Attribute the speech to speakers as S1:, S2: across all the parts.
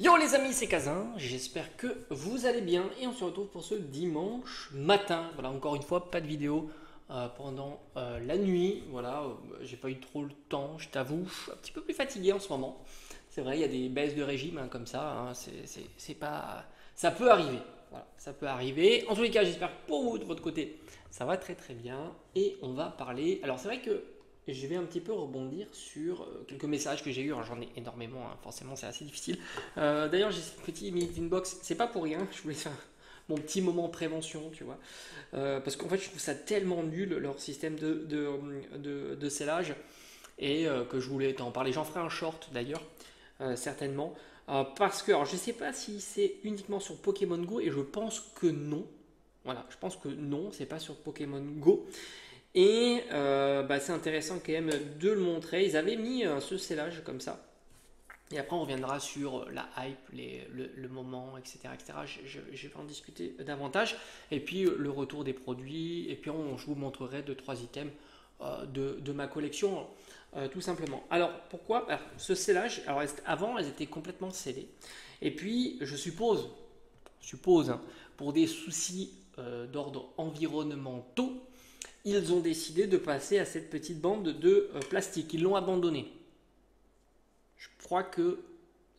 S1: Yo les amis, c'est Kazin, j'espère que vous allez bien et on se retrouve pour ce dimanche matin. Voilà, encore une fois, pas de vidéo pendant la nuit. Voilà, j'ai pas eu trop le temps, je t'avoue, je suis un petit peu plus fatigué en ce moment. C'est vrai, il y a des baisses de régime hein, comme ça, hein, c'est pas... Ça peut arriver, voilà, ça peut arriver. En tous les cas, j'espère que pour vous, de votre côté, ça va très très bien et on va parler... Alors c'est vrai que je vais un petit peu rebondir sur quelques messages que j'ai eu. J'en ai énormément, hein, forcément c'est assez difficile. D'ailleurs j'ai ce petit minute inbox, c'est pas pour rien, je voulais faire mon petit moment prévention, tu vois. Parce qu'en fait je trouve ça tellement nul leur système de scellage et que je voulais t'en parler. J'en ferai un short d'ailleurs, certainement. Parce que, alors je sais pas si c'est uniquement sur Pokémon Go et je pense que non. Voilà, je pense que non, c'est pas sur Pokémon Go. Et c'est intéressant quand même de le montrer. Ils avaient mis ce scellage comme ça. Et après, on reviendra sur la hype, le moment, etc. etc. Je vais en discuter davantage. Et puis le retour des produits. Et puis je vous montrerai 2-3 items de ma collection, tout simplement. Alors, pourquoi alors, ce scellage, alors, avant, elles étaient complètement scellées. Et puis, je suppose hein, pour des soucis d'ordre environnementaux, ils ont décidé de passer à cette petite bande de plastique. Ils l'ont abandonné. Je crois que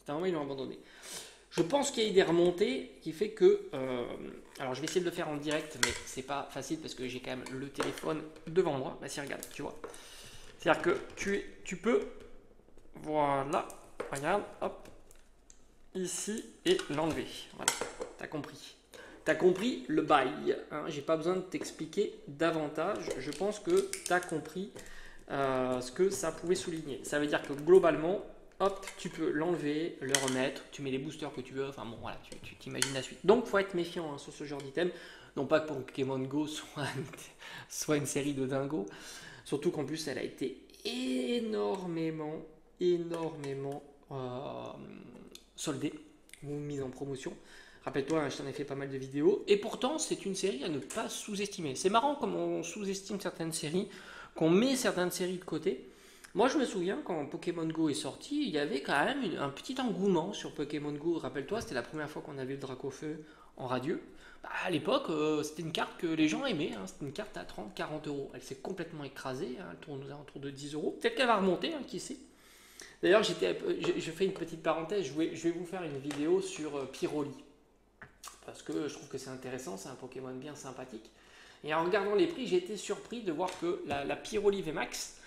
S1: c'est un moment ils l'ont abandonné. Je pense qu'il y a eu des remontées qui fait que. Alors je vais essayer de le faire en direct, mais c'est pas facile parce que j'ai quand même le téléphone devant moi. Bah si regarde, tu vois. C'est-à-dire que tu peux. Voilà. Regarde, hop. Ici et l'enlever. Voilà. T'as compris. T'as compris le bail. Hein, j'ai pas besoin de t'expliquer davantage. Je pense que t'as compris ce que ça pouvait souligner. Ça veut dire que globalement, hop, tu peux l'enlever, le remettre, tu mets les boosters que tu veux, enfin bon voilà, tu t'imagines la suite. Donc faut être méfiant hein, sur ce genre d'item, non pas que Pokémon Go soit une série de dingos, surtout qu'en plus elle a été énormément soldée ou mise en promotion. Rappelle-toi, hein, je t'en ai fait pas mal de vidéos. Et pourtant, c'est une série à ne pas sous-estimer. C'est marrant comme on sous-estime certaines séries, qu'on met certaines séries de côté. Moi, je me souviens quand Pokémon Go est sorti, il y avait quand même un petit engouement sur Pokémon Go. Rappelle-toi, c'était la première fois qu'on avait le Dracofeu en radieux. Bah, à l'époque, c'était une carte que les gens aimaient. Hein. C'était une carte à 30-40 euros. Elle s'est complètement écrasée. Hein. Elle tourne aux alentours de 10 euros. Peut-être qu'elle va remonter, hein, qui sait. D'ailleurs, je fais une petite parenthèse. Je vais vous faire une vidéo sur Pyroli. Parce que je trouve que c'est intéressant. C'est un Pokémon bien sympathique. Et en regardant les prix, j'ai été surpris de voir que la Pyroli VMAX,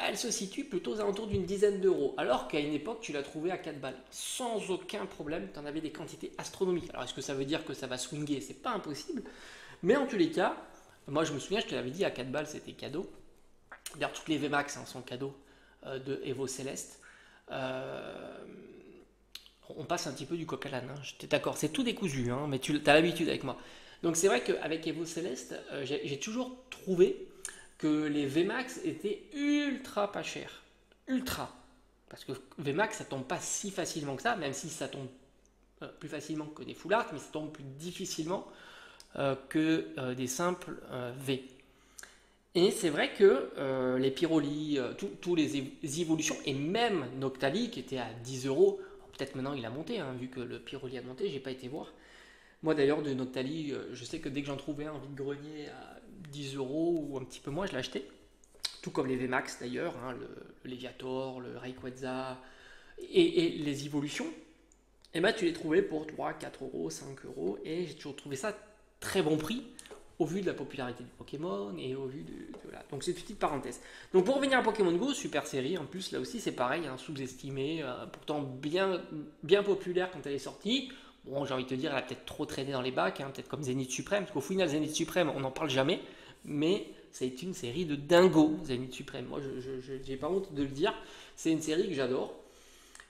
S1: elle se situe plutôt aux alentours d'une dizaine d'euros. Alors qu'à une époque, tu la trouvais à 4 balles. Sans aucun problème, tu en avais des quantités astronomiques. Alors est-ce que ça veut dire que ça va swinguer? C'est pas impossible. Mais en tous les cas, moi je me souviens, je te l'avais dit, à 4 balles, c'était cadeau. D'ailleurs, toutes les VMAX hein, sont cadeaux de Evo Céleste. On passe un petit peu du coq à l'âne. Hein. J'étais d'accord, c'est tout décousu, hein, mais tu as l'habitude avec moi. Donc c'est vrai qu'avec Evo Céleste, j'ai toujours trouvé que les VMAX étaient ultra pas chers. Ultra. Parce que VMAX, ça tombe pas si facilement que ça, même si ça tombe plus facilement que des full art, mais ça tombe plus difficilement que des simples V. Et c'est vrai que les Pyroli, tous les évolutions, et même Noctali qui était à 10 euros, peut-être maintenant il a monté, hein, vu que le Pyroli a monté, j'ai pas été voir. Moi d'ailleurs de Noctali, je sais que dès que j'en trouvais un en vide-grenier à 10 euros ou un petit peu moins, je l'achetais. Tout comme les VMAX d'ailleurs, hein, le Leviator, le Rayquaza et les évolutions. Et bah tu les trouvais pour 3, 4 euros, 5 euros. Et j'ai toujours trouvé ça très bon prix au vu de la popularité du Pokémon et au vu de là. Donc c'est une petite parenthèse. Donc pour revenir à Pokémon Go, super série. En plus là aussi c'est pareil, hein, sous-estimé, pourtant bien populaire quand elle est sortie. Bon, j'ai envie de te dire, elle a peut-être trop traîné dans les bacs, hein, peut-être comme Zénith Suprême, parce qu'au final, Zénith Suprême, on n'en parle jamais, mais c'est une série de dingos, Zénith Suprême. Moi, je n'ai pas honte de le dire, c'est une série que j'adore.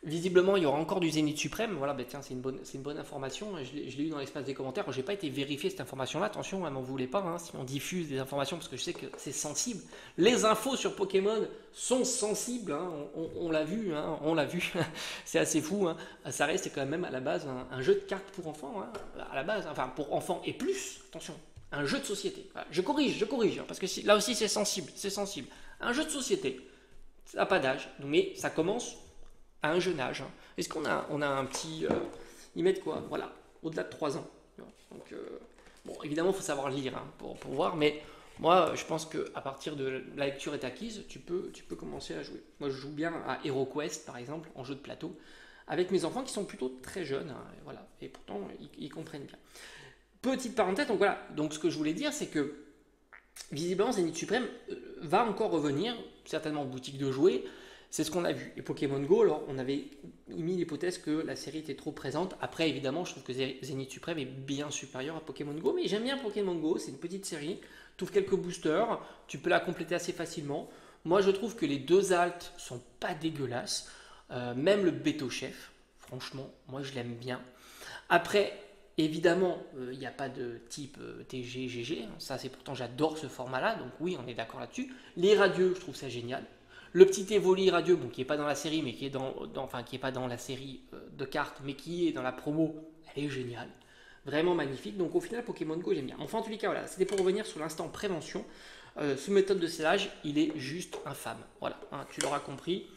S1: Visiblement, il y aura encore du Zénith Suprême. Voilà, bah tiens, c'est une bonne information. Je l'ai eu dans l'espace des commentaires. Je n'ai pas été vérifier cette information-là. Attention, elle m'en voulait pas. Hein, si on diffuse des informations, parce que je sais que c'est sensible. Les infos sur Pokémon sont sensibles. Hein, on l'a vu. Hein, on l'a vu. C'est assez fou. Hein. Ça reste quand même à la base un jeu de cartes pour enfants. Hein, à la base, enfin pour enfants et plus. Attention, un jeu de société. Voilà, je corrige, hein, parce que là aussi c'est sensible. C'est sensible. Un jeu de société. Ça n'a pas d'âge, mais ça commence à un jeune âge. Hein. Est-ce qu'on a, on a un petit... ils mettent quoi? Voilà, au-delà de 3 ans. Donc, bon, évidemment, il faut savoir lire hein, pour voir, mais moi, je pense qu'à partir de la lecture est acquise, tu peux commencer à jouer. Moi, je joue bien à HeroQuest, par exemple, en jeu de plateau, avec mes enfants qui sont plutôt très jeunes, hein, et voilà, et pourtant, ils comprennent bien. Petite parenthèse, donc voilà, donc ce que je voulais dire, c'est que visiblement, Zénith Suprême va encore revenir, certainement en boutique de jouets. C'est ce qu'on a vu. Et Pokémon Go, alors on avait émis l'hypothèse que la série était trop présente. Après, évidemment, je trouve que Zénith Suprême est bien supérieur à Pokémon Go. Mais j'aime bien Pokémon Go, c'est une petite série. Tu ouvres quelques boosters, tu peux la compléter assez facilement. Moi, je trouve que les deux altes sont pas dégueulasses. Même le Beto Chef, franchement, moi je l'aime bien. Après, évidemment, il n'y a pas de type TG, GG. Hein. Ça, c'est pourtant, j'adore ce format-là. Donc oui, on est d'accord là-dessus. Les radieux, je trouve ça génial. Le petit Evoli radieux, bon, qui n'est pas dans la série, mais qui est enfin, qui est pas dans la série de cartes, mais qui est dans la promo, elle est géniale. Vraiment magnifique. Donc au final, Pokémon Go, j'aime bien. Enfin, en tous les cas, voilà, c'était pour revenir sur l'instant prévention. Ce méthode de scellage, il est juste infâme. Voilà, hein, tu l'auras compris,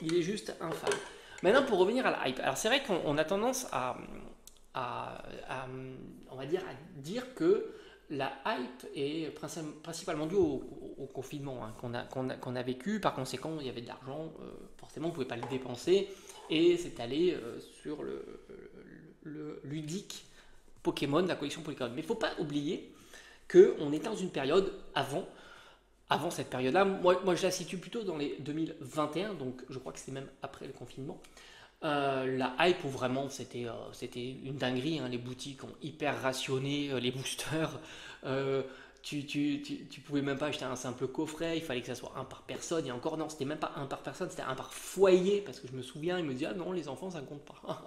S1: il est juste infâme. Maintenant, pour revenir à la hype. Alors c'est vrai qu'on a tendance on va dire, à dire que la hype est principalement due au confinement hein, qu'on a vécu. Par conséquent, il y avait de l'argent, forcément, on ne pouvait pas le dépenser et c'est allé sur le ludique Pokémon, la collection Pokémon. Mais il ne faut pas oublier qu'on était dans une période avant cette période-là. Moi, je la situe plutôt dans les 2021, donc je crois que c'était même après le confinement. La hype où vraiment c'était une dinguerie, hein, les boutiques ont hyper rationné les boosters. Tu pouvais même pas acheter un simple coffret, il fallait que ça soit un par personne. Et encore non, c'était même pas un par personne, c'était un par foyer. Parce que je me souviens, il me dit ah non, les enfants ça compte pas.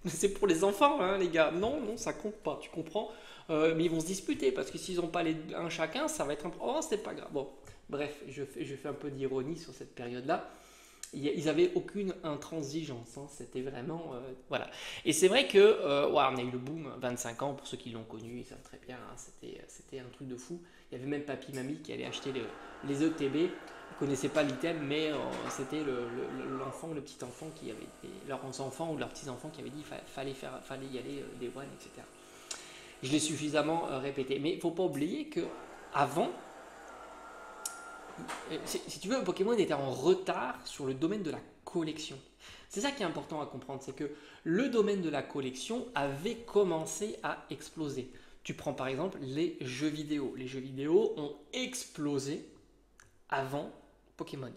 S1: C'est pour les enfants, hein, les gars. Non, non, ça compte pas, tu comprends. Mais ils vont se disputer parce que s'ils n'ont pas un chacun, ça va être un. Oh, c'est pas grave. Bon, bref, je fais un peu d'ironie sur cette période-là. Ils n'avaient aucune intransigeance, hein, c'était vraiment... voilà. Et c'est vrai que, ouais, on a eu le boom, 25 ans, pour ceux qui l'ont connu, ils savent très bien, hein, c'était un truc de fou. Il y avait même Papy Mamie qui allait acheter les ETB, ils ne connaissaient pas l'item, mais c'était l'enfant, le petit enfant qui avait... leurs enfants ou leurs petits enfants qui avaient dit qu'il fallait y aller, des one, etc. Je l'ai suffisamment répété. Mais il ne faut pas oublier que avant, si tu veux, Pokémon était en retard sur le domaine de la collection. C'est ça qui est important à comprendre, c'est que le domaine de la collection avait commencé à exploser. Tu prends par exemple les jeux vidéo. Les jeux vidéo ont explosé avant Pokémon.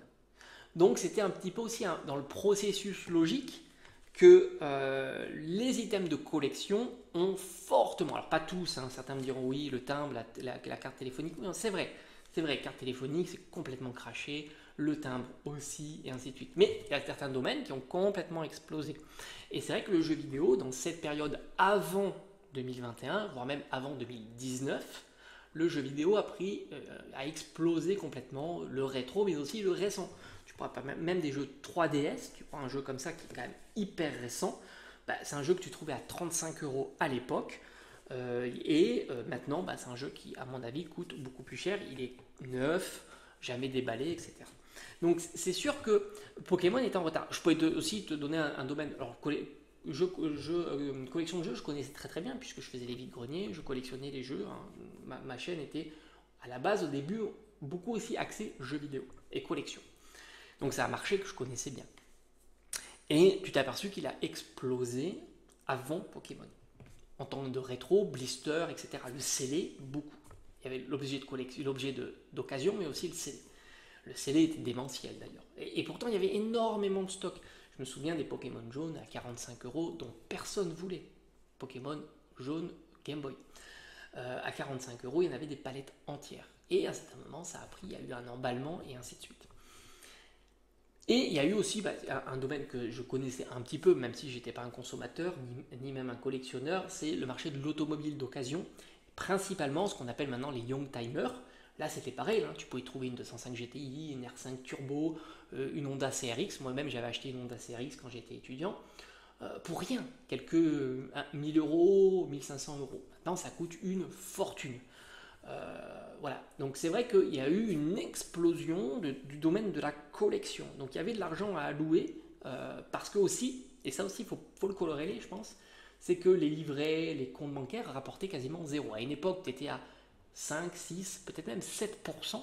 S1: Donc c'était un petit peu aussi dans le processus logique que les items de collection ont fortement, alors pas tous, hein, certains me diront oui, le timbre, la carte téléphonique, oui, c'est vrai, carte téléphonique, c'est complètement craché, le timbre aussi, et ainsi de suite. Mais il y a certains domaines qui ont complètement explosé. Et c'est vrai que le jeu vidéo, dans cette période avant 2021, voire même avant 2019, le jeu vidéo a explosé complètement, le rétro, mais aussi le récent. Tu pourras pas même des jeux 3DS, tu prends un jeu comme ça qui est quand même hyper récent, bah, c'est un jeu que tu trouvais à 35 € à l'époque. Maintenant, bah, c'est un jeu qui, à mon avis, coûte beaucoup plus cher. Il est neuf, jamais déballé, etc. Donc, c'est sûr que Pokémon est en retard. Je peux aussi te donner un domaine. Alors, collection de jeux, je connaissais très très bien puisque je faisais les vides-greniers, je collectionnais les jeux. Hein. Ma chaîne était, à la base, au début, beaucoup aussi axée jeux vidéo et collection. Donc, c'est un marché que je connaissais bien. Et tu t'es aperçu qu'il a explosé avant Pokémon. En termes de rétro, blister, etc. Le scellé, beaucoup. Il y avait l'objet de collection, l'objet d'occasion, mais aussi le scellé. Le scellé était démentiel d'ailleurs. Et pourtant, il y avait énormément de stock. Je me souviens des Pokémon jaunes à 45 € dont personne voulait. Pokémon jaune Game Boy. À 45 €, il y en avait des palettes entières. Et à un certain moment, ça a pris, il y a eu un emballement et ainsi de suite. Et il y a eu aussi un domaine que je connaissais un petit peu, même si je n'étais pas un consommateur, ni même un collectionneur, c'est le marché de l'automobile d'occasion, principalement ce qu'on appelle maintenant les Young Timers. Là c'était pareil, hein, tu pouvais trouver une 205 GTI, une R5 Turbo, une Honda CRX, moi-même j'avais acheté une Honda CRX quand j'étais étudiant, pour rien, quelques 1000 €, 1500 €. Maintenant ça coûte une fortune. Voilà, donc c'est vrai qu'il y a eu une explosion du domaine de la collection. Donc il y avait de l'argent à allouer parce que aussi et ça aussi, faut le colorer, je pense, c'est que les livrets, les comptes bancaires rapportaient quasiment zéro. À une époque, tu étais à 5, 6, peut-être même 7%.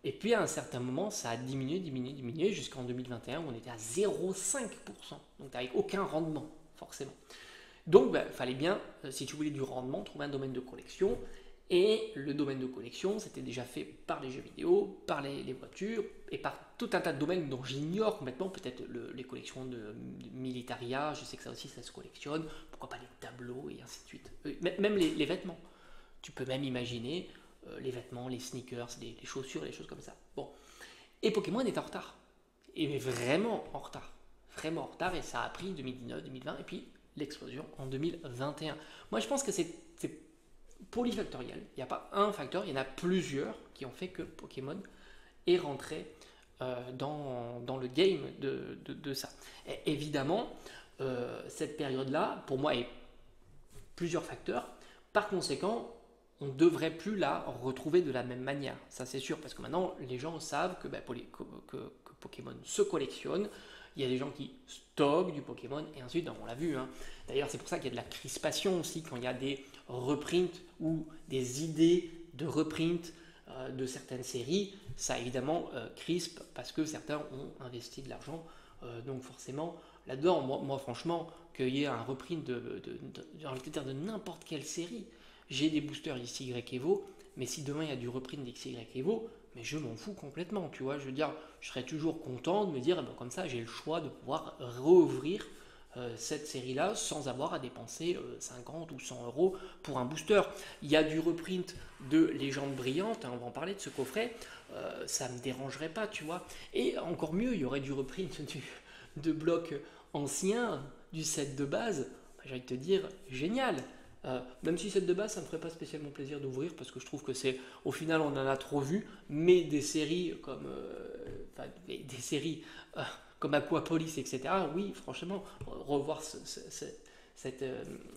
S1: Et puis à un certain moment, ça a diminué jusqu'en 2021 où on était à 0,5%. Donc tu n'avais aucun rendement, forcément. Donc il fallait bien, si tu voulais du rendement, trouver un domaine de collection. Et le domaine de collection, c'était déjà fait par les jeux vidéo, par les voitures et par tout un tas de domaines dont j'ignore complètement, peut-être les collections de militaria, je sais que ça aussi ça se collectionne, pourquoi pas les tableaux et ainsi de suite. Même les vêtements. Tu peux même imaginer les vêtements, les sneakers, les chaussures, les choses comme ça. Bon. Et Pokémon est en retard. Et mais vraiment en retard. Vraiment en retard et ça a pris 2019, 2020 et puis l'explosion en 2021. Moi je pense que c'est polyfactoriel. Il n'y a pas un facteur, il y en a plusieurs qui ont fait que Pokémon est rentré dans le game de ça. Et évidemment, cette période-là, pour moi, est plusieurs facteurs. Par conséquent, on ne devrait plus la retrouver de la même manière. Ça, c'est sûr, parce que maintenant, les gens savent que Pokémon se collectionne. Il y a des gens qui stockent du Pokémon, et ensuite, on l'a vu. Hein. D'ailleurs, c'est pour ça qu'il y a de la crispation aussi quand il y a des reprints ou des idées de reprint de certaines séries. Ça, évidemment, crispe parce que certains ont investi de l'argent. Donc, forcément, là-dedans, moi, franchement, qu'il y ait un reprint de n'importe quelle série. J'ai des boosters XY Evo, mais si demain il y a du reprint d'XY Evo, mais je m'en fous complètement, tu vois. Je veux dire, je serais toujours content de me dire, comme ça, j'ai le choix de pouvoir rouvrir cette série-là sans avoir à dépenser 50 ou 100 euros pour un booster. Il y a du reprint de Légende Brillante, hein, on va en parler de ce coffret, ça ne me dérangerait pas, tu vois. Et encore mieux, il y aurait du reprint de blocs anciens, du set de base, j'ai envie de te dire, génial. Même si set de base, ça ne me ferait pas spécialement plaisir d'ouvrir parce que je trouve que c'est, au final, on en a trop vu, mais des séries comme, des séries comme Aquapolis, etc. Oui, franchement, revoir cette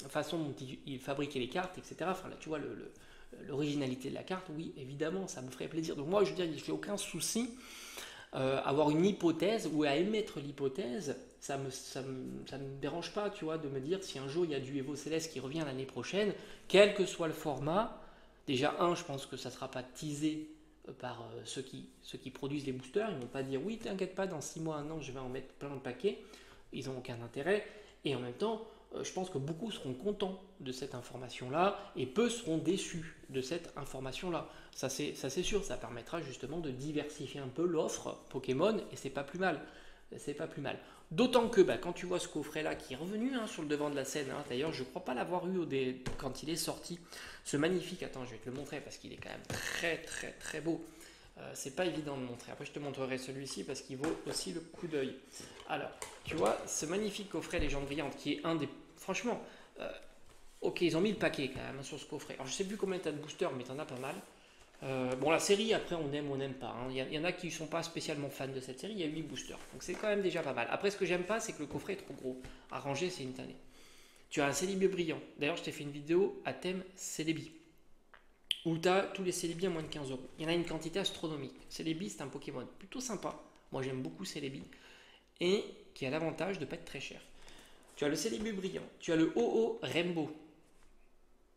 S1: façon dont il fabriquait les cartes, etc. Enfin, là, tu vois, l'originalité de la carte, oui, évidemment, ça me ferait plaisir. Donc moi, je veux dire, je n'ai aucun souci avoir une hypothèse ou à émettre l'hypothèse, ça me dérange pas, tu vois, de me dire si un jour il y a du Evo Céleste qui revient l'année prochaine, quel que soit le format. Déjà, je pense que ça ne sera pas teasé par ceux qui produisent les boosters. Ils ne vont pas dire oui, t'inquiète pas, dans 6 mois, 1 an, je vais en mettre plein de paquets. Ils n'ont aucun intérêt. Et en même temps, je pense que beaucoup seront contents de cette information-là et peu seront déçus de cette information-là. Ça c'est sûr, ça permettra justement de diversifier un peu l'offre Pokémon et c'est pas plus mal. C'est pas plus mal. D'autant que quand tu vois ce coffret-là qui est revenu sur le devant de la scène, d'ailleurs je ne crois pas l'avoir eu quand il est sorti, ce magnifique, attends je vais te le montrer parce qu'il est quand même très très très beau. C'est pas évident de montrer. Après, je te montrerai celui-ci parce qu'il vaut aussi le coup d'œil. Alors, tu vois, ce magnifique coffret Légende Brillante qui est un des. Franchement, ok, ils ont mis le paquet quand même sur ce coffret. Alors, je sais plus combien tu as de boosters, mais tu en as pas mal. Bon, la série, après, on aime ou on n'aime pas. Il y en a qui ne sont pas spécialement fans de cette série. Il y a 8 boosters. Donc, c'est quand même déjà pas mal. Après, ce que j'aime pas, c'est que le coffret est trop gros. À ranger, c'est une tannée. Tu as un Célibi brillant. D'ailleurs, je t'ai fait une vidéo à thème Célibi, où tu as tous les Célébi à moins de 15 euros. Il y en a une quantité astronomique. Célébi, c'est un Pokémon plutôt sympa. Moi, j'aime beaucoup Célébi. Et qui a l'avantage de ne pas être très cher. Tu as le Célébi brillant. Tu as le OO Rainbow.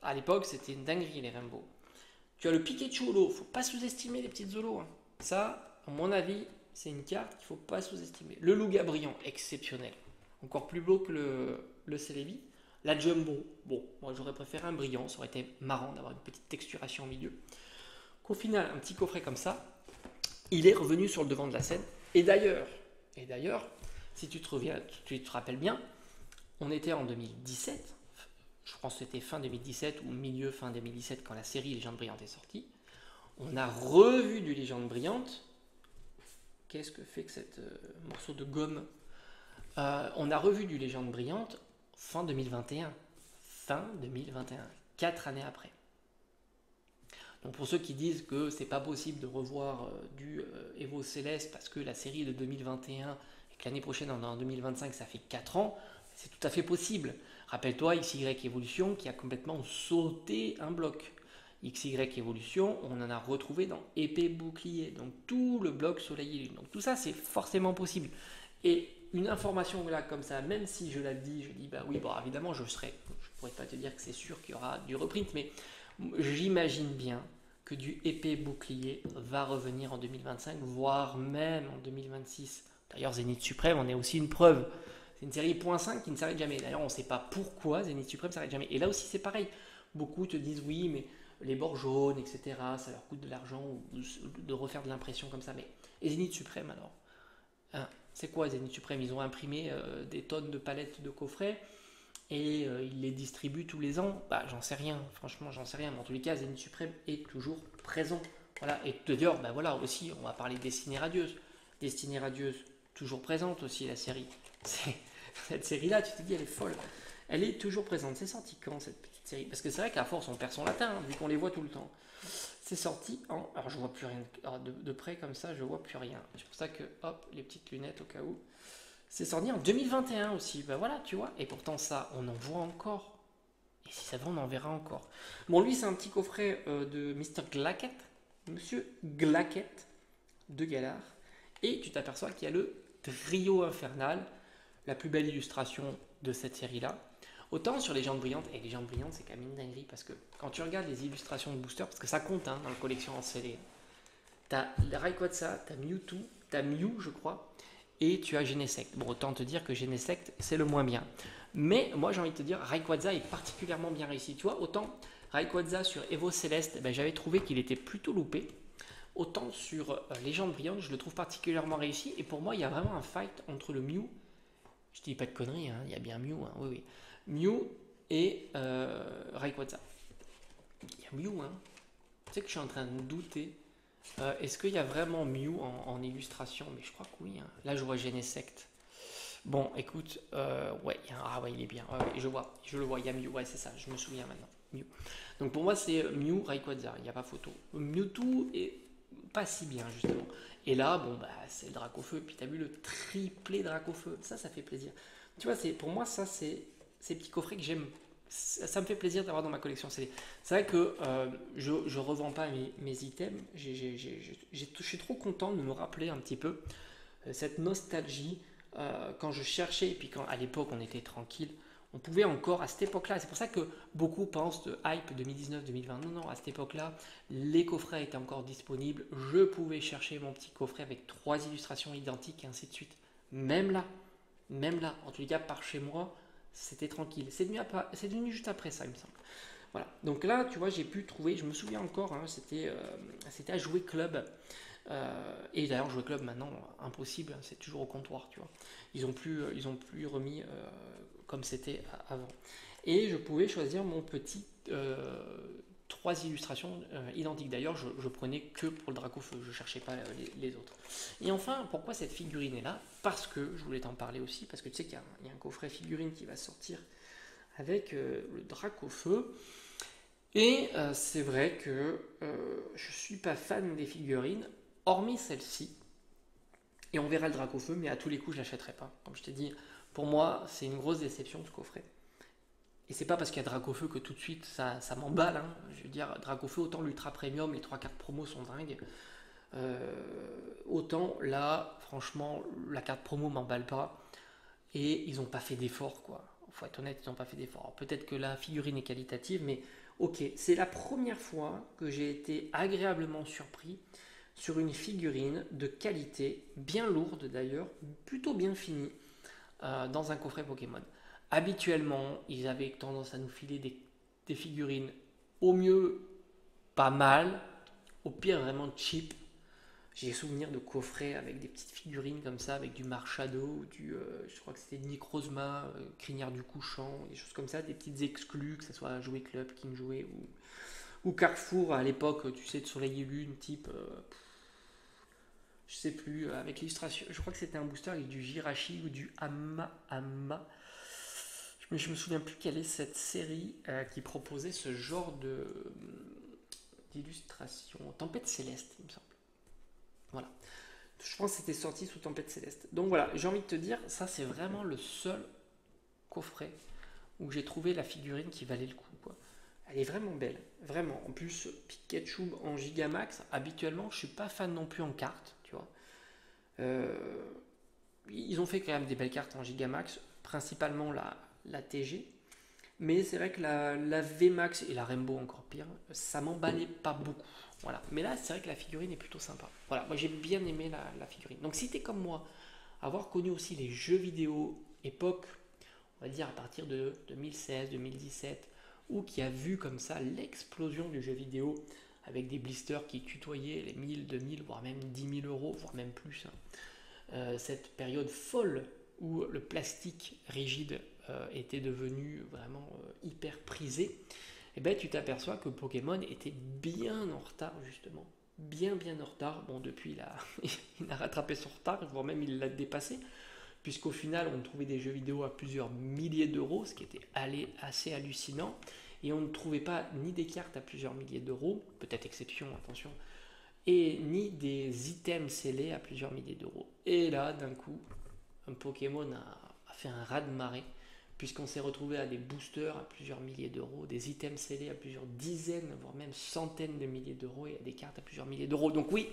S1: À l'époque, c'était une dinguerie, les Rainbow. Tu as le Pikachu Holo. Faut pas sous-estimer les petites holos. Hein. Ça, à mon avis, c'est une carte qu'il faut pas sous-estimer. Le Lugia brillant, exceptionnel. Encore plus beau que le Célébi. La Jumbo, bon, moi j'aurais préféré un brillant, ça aurait été marrant d'avoir une petite texturation au milieu. Qu'au final, un petit coffret comme ça, il est revenu sur le devant de la scène. Et d'ailleurs, si tu te rappelles bien, on était en 2017, je pense que c'était fin 2017 ou milieu fin 2017 quand la série Légende Brillante est sortie. On a revu du Légende Brillante. Qu'est-ce que fait que cette morceau de gomme on a revu du Légende Brillante fin 2021. Fin 2021. 4 années après. Donc pour ceux qui disent que c'est pas possible de revoir du Evo Céleste parce que la série est de 2021 et que l'année prochaine on est en 2025, ça fait 4 ans, c'est tout à fait possible. Rappelle-toi XY Evolution qui a complètement sauté un bloc. XY Evolution, on en a retrouvé dans Épée Bouclier, donc tout le bloc Soleil et Lune. Donc tout ça c'est forcément possible. Et une information là comme ça, même si je la dis, je dis bah oui, bon évidemment je pourrais pas te dire que c'est sûr qu'il y aura du reprint, mais j'imagine bien que du épée bouclier va revenir en 2025, voire même en 2026. D'ailleurs, Zénith Suprême en est aussi une preuve. C'est une série .5 qui ne s'arrête jamais. D'ailleurs, on ne sait pas pourquoi Zénith Suprême ne s'arrête jamais. Et là aussi, c'est pareil. Beaucoup te disent oui, mais les bords jaunes, etc., ça leur coûte de l'argent de refaire de l'impression comme ça. Mais et Zénith Suprême alors hein, c'est quoi Zénith Suprême? Ils ont imprimé des tonnes de palettes de coffrets et ils les distribuent tous les ans. Bah, j'en sais rien, franchement, j'en sais rien. Mais en tous les cas, Zénith Suprême est toujours présent. Voilà. Et d'ailleurs, bah voilà, aussi, on va parler de Destinée Radieuse. Destinée Radieuse, toujours présente aussi, la série. Cette série-là, tu te dis, elle est folle. Elle est toujours présente. C'est sorti quand cette petite série? Parce que c'est vrai qu'à force, on perd son latin, hein, vu qu'on les voit tout le temps. C'est sorti en. Alors, je vois plus rien. Alors, de près, comme ça, je vois plus rien. C'est pour ça que, hop, les petites lunettes au cas où. C'est sorti en 2021 aussi. Ben voilà, tu vois. Et pourtant, ça, on en voit encore. Et si ça va, on en verra encore. Bon, lui, c'est un petit coffret de Mr. Glacket. Monsieur Glacket de Galard. Et tu t'aperçois qu'il y a le trio infernal, la plus belle illustration de cette série-là. Autant sur Légendes Brillantes, et Légendes Brillantes, c'est quand même une dinguerie, parce que quand tu regardes les illustrations de Booster, parce que ça compte hein, dans la collection en CD, t'as Rayquaza, t'as Mewtwo, t'as Mew, je crois, et tu as Genesect. Bon, autant te dire que Genesect, c'est le moins bien. Mais moi, j'ai envie de te dire, Rayquaza est particulièrement bien réussi. Tu vois, autant Rayquaza sur Evo Céleste, ben, j'avais trouvé qu'il était plutôt loupé. Autant sur Légendes Brillantes, je le trouve particulièrement réussi. Et pour moi, il y a vraiment un fight entre le Mew. Je dis pas de conneries, hein, il y a bien Mew, hein, oui, oui. Mew et Rayquaza. Il y a Mew, hein. Tu sais que je suis en train de douter. Est-ce qu'il y a vraiment Mew en illustration? Mais je crois que oui. Hein. Là, je vois Genesect. Bon, écoute, ouais, ah ouais, il est bien. Ouais, ouais, je le vois, il y a Mew. Ouais, c'est ça, je me souviens maintenant. Mew. Donc pour moi, c'est Mew, Rayquaza, il n'y a pas photo. Mewtwo est pas si bien, justement. Et là, bon, bah, c'est le Dracofeu. Puis tu as vu le triplé Dracofeu. Ça fait plaisir. Tu vois, pour moi, ça, c'est ces petits coffrets que j'aime. Ça me fait plaisir d'avoir dans ma collection CD. C'est vrai que je revends pas mes items. Je suis trop content de me rappeler un petit peu cette nostalgie quand je cherchais. Et puis quand à l'époque on était tranquille, on pouvait encore à cette époque-là. C'est pour ça que beaucoup pensent de hype 2019-2020. Non, non, à cette époque-là, les coffrets étaient encore disponibles. Je pouvais chercher mon petit coffret avec 3 illustrations identiques et ainsi de suite. Même là, en tout cas par chez moi, c'était tranquille. C'est devenu juste après ça, il me semble. Voilà. Donc là, tu vois, j'ai pu trouver, je me souviens encore, hein, c'était à Jouer Club. Et d'ailleurs, Jouer Club maintenant, impossible, c'est toujours au comptoir, tu vois. Ils ont plus remis comme c'était avant. Et je pouvais choisir mon petit 3 illustrations identiques. D'ailleurs, je prenais que pour le Dracofeu, je ne cherchais pas les autres. Et enfin, pourquoi cette figurine est là? Parce que, je voulais t'en parler aussi, parce que tu sais qu'il y a un coffret figurine qui va sortir avec le Dracofeu. Et c'est vrai que je ne suis pas fan des figurines, hormis celle-ci. Et on verra le Dracofeu, mais à tous les coups, je ne l'achèterai pas. Comme je t'ai dit, pour moi, c'est une grosse déception ce coffret. Et c'est pas parce qu'il y a Dracofeu que tout de suite ça m'emballe. Hein. Je veux dire, Dracofeu, autant l'Ultra Premium, les 3 cartes promo sont dingues. Autant là, franchement, la carte promo m'emballe pas. Et ils n'ont pas fait d'effort, quoi. Faut être honnête, ils n'ont pas fait d'effort. Peut-être que la figurine est qualitative, mais ok, c'est la première fois que j'ai été agréablement surpris sur une figurine de qualité, bien lourde d'ailleurs, plutôt bien finie, dans un coffret Pokémon. Habituellement, ils avaient tendance à nous filer des figurines au mieux pas mal, au pire vraiment cheap. J'ai souvenir de coffrets avec des petites figurines comme ça, avec du Marshado, je crois que c'était Necrozma, Crinière du Couchant, des choses comme ça, des petites exclus, que ce soit Jouer Club, King Jouet ou Carrefour à l'époque, tu sais, de Soleil et Lune, type, je sais plus, avec l'illustration, je crois que c'était un booster avec du Jirachi ou du Ama. Je me souviens plus quelle est cette série qui proposait ce genre d'illustration. Tempête Céleste, il me semble. Voilà. Je pense que c'était sorti sous Tempête Céleste. Donc voilà, j'ai envie de te dire, ça c'est vraiment le seul coffret où j'ai trouvé la figurine qui valait le coup, quoi. Elle est vraiment belle, vraiment. En plus, Pikachu en Gigamax, habituellement, je suis pas fan non plus en carte, tu vois. ils ont fait quand même des belles cartes en Gigamax, principalement la TG. Mais c'est vrai que la VMAX et la Rainbow encore pire, ça m'emballait pas beaucoup. Voilà. Mais là, c'est vrai que la figurine est plutôt sympa. Voilà, moi j'ai bien aimé la figurine. Donc si t'es comme moi, avoir connu aussi les jeux vidéo époque, on va dire à partir de 2016, 2017, ou qui a vu comme ça l'explosion du jeu vidéo avec des blisters qui tutoyaient les 1000, 2000, voire même 10 000 euros, voire même plus, hein. Cette période folle où le plastique rigide était devenu vraiment hyper prisé, et ben tu t'aperçois que Pokémon était bien en retard justement. Bien en retard. Bon, depuis il a rattrapé son retard, voire même il l'a dépassé, puisqu'au final on trouvait des jeux vidéo à plusieurs milliers d'euros, ce qui était assez hallucinant, et on ne trouvait pas ni des cartes à plusieurs milliers d'euros, peut-être exception, attention, et ni des items scellés à plusieurs milliers d'euros. Et là, d'un coup, un Pokémon a fait un raz-de-marée, puisqu'on s'est retrouvé à des boosters à plusieurs milliers d'euros, des items scellés à plusieurs dizaines, voire même centaines de milliers d'euros, et à des cartes à plusieurs milliers d'euros. Donc oui,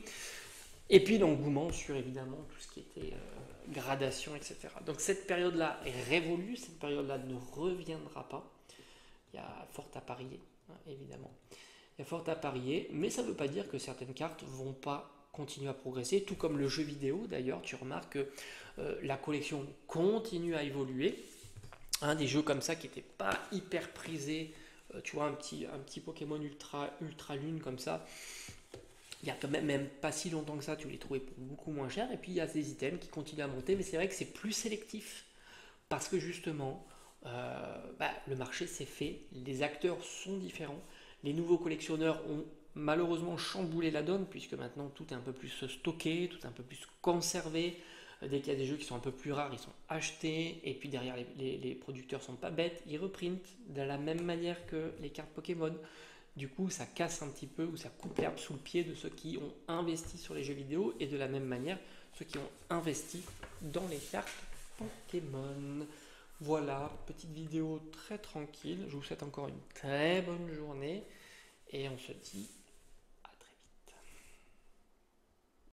S1: et puis l'engouement sur évidemment tout ce qui était gradation, etc. Donc cette période-là est révolue, cette période-là ne reviendra pas. Il y a fort à parier, hein, évidemment. Il y a fort à parier, mais ça ne veut pas dire que certaines cartes vont pas continuer à progresser, tout comme le jeu vidéo d'ailleurs. Tu remarques que la collection continue à évoluer. Hein, des jeux comme ça qui n'étaient pas hyper prisés, tu vois, un petit Pokémon ultra lune comme ça, il n'y a quand même pas si longtemps que ça, tu les trouvais pour beaucoup moins cher. Et puis il y a des items qui continuent à monter, mais c'est vrai que c'est plus sélectif parce que justement, le marché s'est fait, les acteurs sont différents, les nouveaux collectionneurs ont malheureusement chamboulé la donne puisque maintenant tout est un peu plus stocké, tout est un peu plus conservé. Dès qu'il y a des jeux qui sont un peu plus rares, ils sont achetés, et puis derrière les producteurs sont pas bêtes, ils reprintent de la même manière que les cartes Pokémon. Du coup, ça casse un petit peu ou ça coupe l'herbe sous le pied de ceux qui ont investi sur les jeux vidéo, et de la même manière ceux qui ont investi dans les cartes Pokémon. Voilà, petite vidéo très tranquille. Je vous souhaite encore une très bonne journée et on se dit